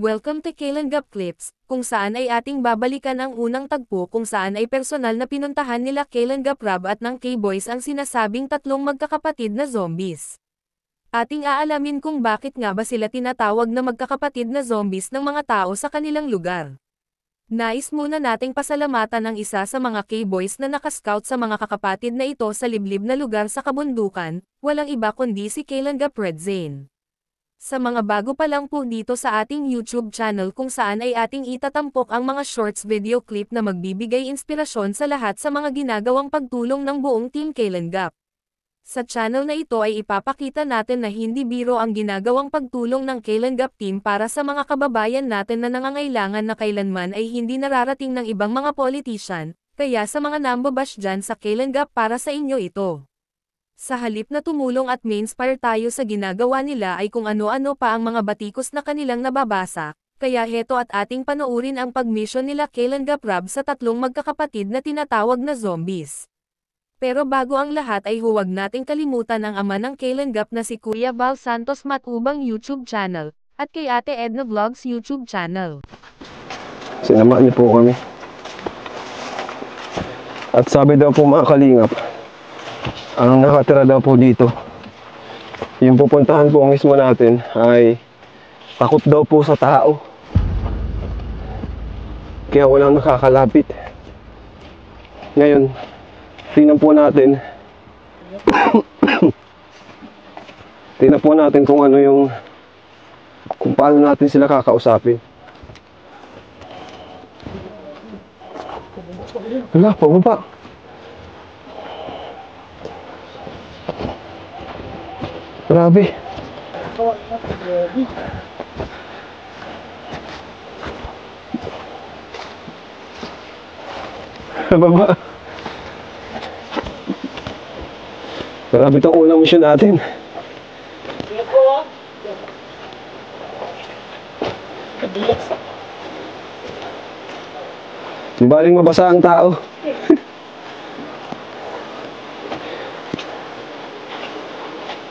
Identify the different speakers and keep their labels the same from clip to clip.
Speaker 1: Welcome to Kalenggap Clips, kung saan ay ating babalikan ang unang tagpo kung saan ay personal na pinuntahan nila Kalenggap Rob at ng K-Boys ang sinasabing tatlong magkakapatid na zombies. Ating aalamin kung bakit nga ba sila tinatawag na magkakapatid na zombies ng mga tao sa kanilang lugar. Nais muna nating pasalamatan ang isa sa mga K-Boys na nakascout sa mga kakapatid na ito sa liblib na lugar sa kabundukan, walang iba kundi si Kalenggap Redzane. Sa mga bago pa lang po dito sa ating YouTube channel kung saan ay ating itatampok ang mga shorts video clip na magbibigay inspirasyon sa lahat sa mga ginagawang pagtulong ng buong Team Kalenggap. Sa channel na ito ay ipapakita natin na hindi biro ang ginagawang pagtulong ng Kalenggap Team para sa mga kababayan natin na nangangailangan na kailanman ay hindi nararating ng ibang mga politician, kaya sa mga nambabash dyan sa Kalenggap para sa inyo ito. Sa halip na tumulong at ma-inspire tayo sa ginagawa nila ay kung ano-ano pa ang mga batikos na kanilang nababasa, kaya heto at ating panoorin ang pag-mission nila Kalenggap Rob sa tatlong magkakapatid na tinatawag na zombies. Pero bago ang lahat ay huwag nating kalimutan ang ama ng Kalenggap na si Kuya Val Santos Matubang YouTube channel, at kay Ate Edna Vlogs YouTube channel.
Speaker 2: Sinama niyo po kami. At sabi daw po mga kalingap, ang nakatira daw po dito, yung pupuntahan po mismo natin ay takot daw po sa tao. Kaya walang nakakalapit. Ngayon, tingnan po natin tingnan po natin kung ano yung kung paano natin sila kakausapin. Wala, pababa. Grabe. Pababa. Grabe itong unang mission natin. Di baling mabasa ang tao.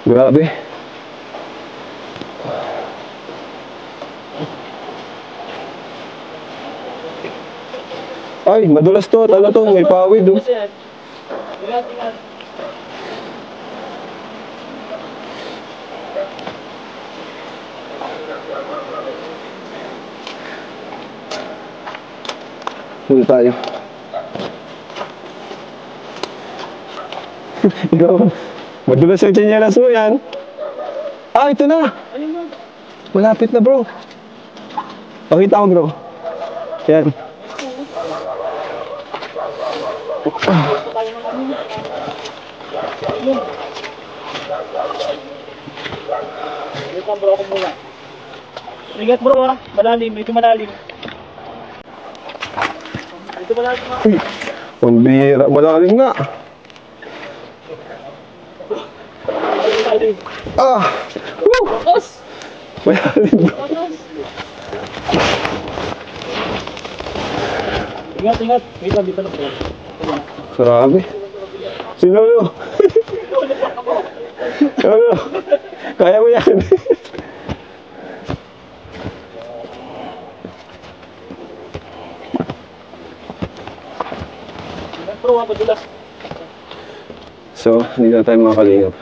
Speaker 2: Grabe. Ay, madulas to. Ano to? May pawid oh. Muna tayo. Ikaw. Madulas yung tsinelas mo yan. Ah, ito na. Malapit na bro. Pakita mo bro. Yan.
Speaker 3: Bro ako muna. Ingat bro ha. Malalim. Ito malalim. Ito malalim ha.
Speaker 2: Uy. Pambira. Malalim nga. Ah! Woo! Malalim bro.
Speaker 3: Ingat. Wait lang dito na bro.
Speaker 2: Grabe. Si Lolo. Lolo. Kaya mo yan.
Speaker 3: Bro, madulas.
Speaker 2: So, hindi na tayo makakalingap.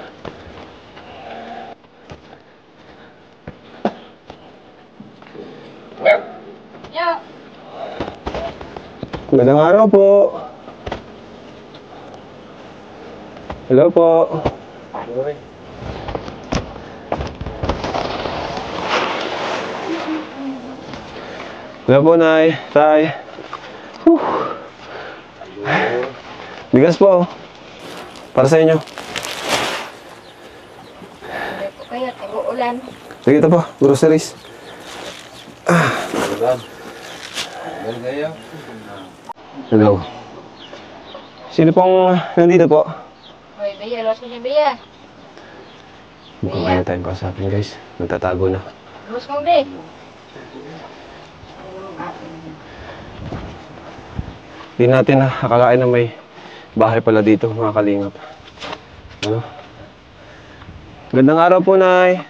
Speaker 2: Magandang araw po. Hello po. Hello po, Nay. Tay. Bigas po. Para sa inyo.
Speaker 4: Kaya tag-uulan.
Speaker 2: Sige ito po, groceries. Hello. Sino pong nandito po?
Speaker 4: Hoy, Bea, los ko niya, Bea.
Speaker 2: Mukhang kaya tayong kausapin guys. Nagtatago na.
Speaker 4: Los mo, Bea.
Speaker 2: Di natin akalain na may bahay pala dito mga kalingap. Ano? Gandang araw po, Nay.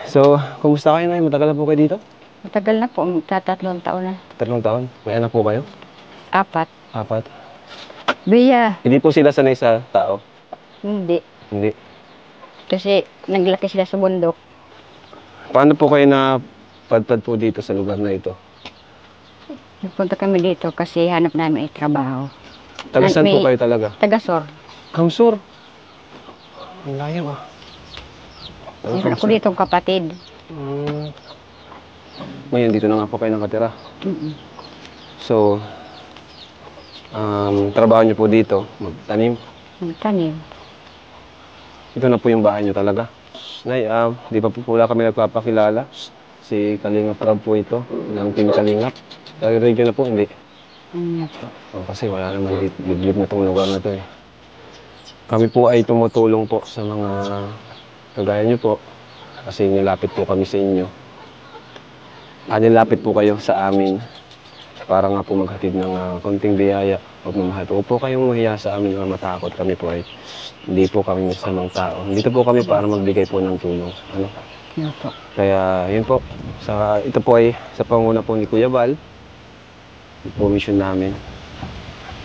Speaker 2: So, kumusta kayo, Nay? Matagal na po kayo dito?
Speaker 5: Matagal na po, tatlong taon na.
Speaker 2: 3 taon? May anak po kayo?
Speaker 5: 4.
Speaker 2: 4?
Speaker 5: Bea,
Speaker 2: Hindi po sila sanay sa tao?
Speaker 5: hindi.
Speaker 2: Hindi.
Speaker 5: Kasi naglaki sila sa bundok.
Speaker 2: Paano po kayo na padpad po dito sa lugar na ito?
Speaker 5: Nagpunta kami dito kasi hanap namin ay trabaho.
Speaker 2: Taga saan po
Speaker 5: May-
Speaker 2: kayo talaga?
Speaker 5: Tagasor.
Speaker 2: Kamsur. Ang layo ah.
Speaker 5: Meron ako dito kapatid.
Speaker 2: Ngayon, dito na nga po kayo nakatira.
Speaker 5: Mm-mm.
Speaker 2: So, trabaho niyo po dito, magtanim.
Speaker 5: Tanim.
Speaker 2: Ito na po yung bahay niyo talaga. Nay, di pa po pula kami nagpapakilala. Si Kalingap Rob po ito, ng Team Kalingap. Region na po, hindi.
Speaker 5: Ano po?
Speaker 2: Kasi wala naman liblib na itong lugar na to eh. Kami po ay tumutulong po sa mga kagaya niyo po. Kasi nilapit po kami sa inyo. Nilapit po kayo sa amin para nga po maghatid ng konting biyaya o mamahal. Huwag po kayong mahiya sa amin o matakot. Kami po ay hindi po kami masamang tao. Dito po kami para magbigay po ng tulong. Ano?
Speaker 5: Ano po?
Speaker 2: Kaya yun po. Ito po ay sa panguna po ni Kuya Val. Yung po mission namin.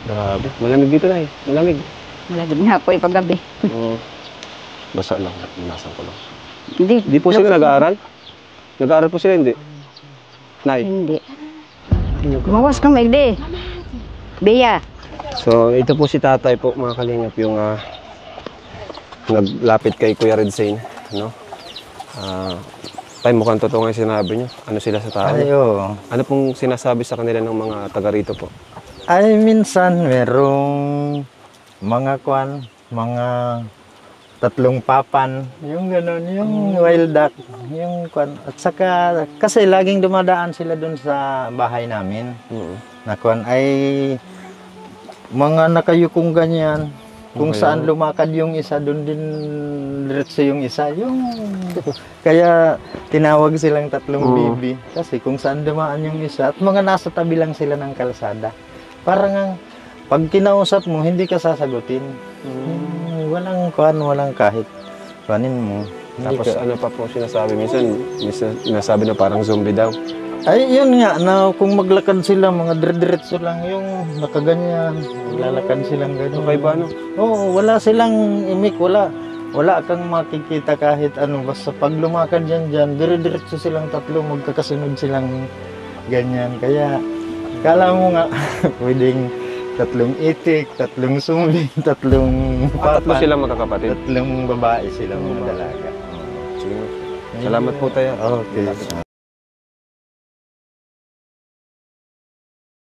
Speaker 2: Grabe. Malamig dito na eh. Malamig.
Speaker 5: Malagod nga po ipagabi.
Speaker 2: Basa lang. Binasan ko lang.
Speaker 5: Hindi.
Speaker 2: Hindi po sila nag-aaral? Nag-aaral po sila, hindi? Nay?
Speaker 5: Hindi. Gumawas ka, Magde. Bea.
Speaker 2: So, ito po si tatay po, mga kalingap, yung naglapit kay Kuya Red Zane, no? Tay, mukhang totoo nga yung sinabi nyo. Ano sila sa tao?
Speaker 6: Ay, oo.
Speaker 2: Ano pong sinasabi sa kanila ng mga taga rito po?
Speaker 6: Ay, minsan merong mga mga 3 papan, yung gano'n, yung wild duck, yung At saka, kasi laging dumadaan sila dun sa bahay namin. Na ay mga nakayukong ganyan. Kung saan lumakad yung isa, dun din diretso yung isa. Kaya tinawag silang 3 bibi. Kasi kung saan dumaan yung isa, at mga nasa tabi lang sila ng kalsada. Parang pag kinausap mo, hindi ka sasagutin. Walang kahit kanin mo.
Speaker 2: Tapos ano pa po sinasabi? Minsan sinasabi na parang zombie daw.
Speaker 6: Ay, yun nga, na kung maglakad sila, mga dire-diretso lang yung nakaganyan. Lalakad silang ganyan.
Speaker 2: Okay ba, ano?
Speaker 6: Oo, wala silang imik, wala kang makikita kahit ano. Basta pag lumakad dyan, dire-diretso silang 3, magkakasunod silang ganyan. Kaya, kala mo nga, pwedeng 3 itik, 3 sumbi, 3
Speaker 2: Tatlo
Speaker 6: papan.
Speaker 2: sila magkakapatid.
Speaker 6: 3 babae sila, mga dalaga.
Speaker 2: Sige. Salamat po tayo.
Speaker 6: Okay.